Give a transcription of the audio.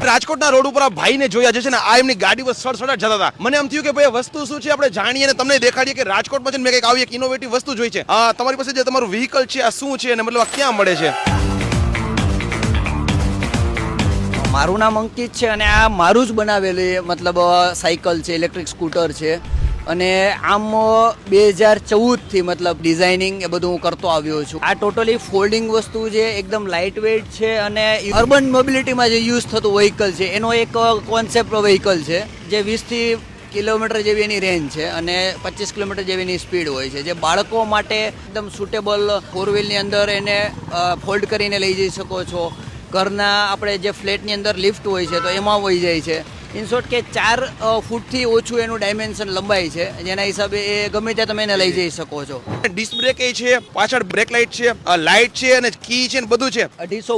રાજકોટના રોડ ઉપર આ ભાઈને જોયા છે ને, આ એમની ગાડી પર સડસડાટ જતા હતા. મને એમ થયું કે ભાઈ વસ્તુ શું છે આપણે જાણીએ અને તમને દેખાડીએ કે રાજકોટમાં છે ને મેં કંઈક આવી એક ઇનોવેટિવ વસ્તુ જોઈ છે. તમારી પાસે જે તમારું વ્હીકલ છે આ શું છે અને મતલબ આ ક્યાં મળે છે? મારું નામ અંકિત છે અને આ મારું જ બનાવેલું મતલબ સાયકલ છે, ઇલેક્ટ્રિક સ્કૂટર છે. અને આમ 2014થી મતલબ ડિઝાઇનિંગ એ બધું હું કરતો આવ્યો છું. આ ટોટલી ફોલ્ડિંગ વસ્તુ છે, એકદમ લાઇટ વેઇટ છે અને અર્બન મોબિલિટીમાં જે યુઝ થતું વ્હીકલ છે એનો એક કોન્સેપ્ટ વ્હીકલ છે જે 20 કિલોમીટર જેવી એની રેન્જ છે અને 25 કિલોમીટર જેવી એની સ્પીડ હોય છે, જે બાળકો માટે એકદમ સુટેબલ. 4 વ્હીલની અંદર એને ફોલ્ડ કરીને લઈ જઈ શકો છો. ઘરના આપણે જે ફ્લેટની અંદર લિફ્ટ હોય છે તો એમાં વહી જાય છે. ઇન શોર્ટ કે 4 ફૂટથી ઓછું એનું ડાયમેન્શન લંબાઈ છે, જેના હિસાબે એ ગમે ત્યાં તમે એને લઈ જઈ શકો છો. ડિસ્ક બ્રેક એ છે, પાછળ બ્રેક લાઇટ છે, લાઇટ છે અને કી છે ને બધું છે. 250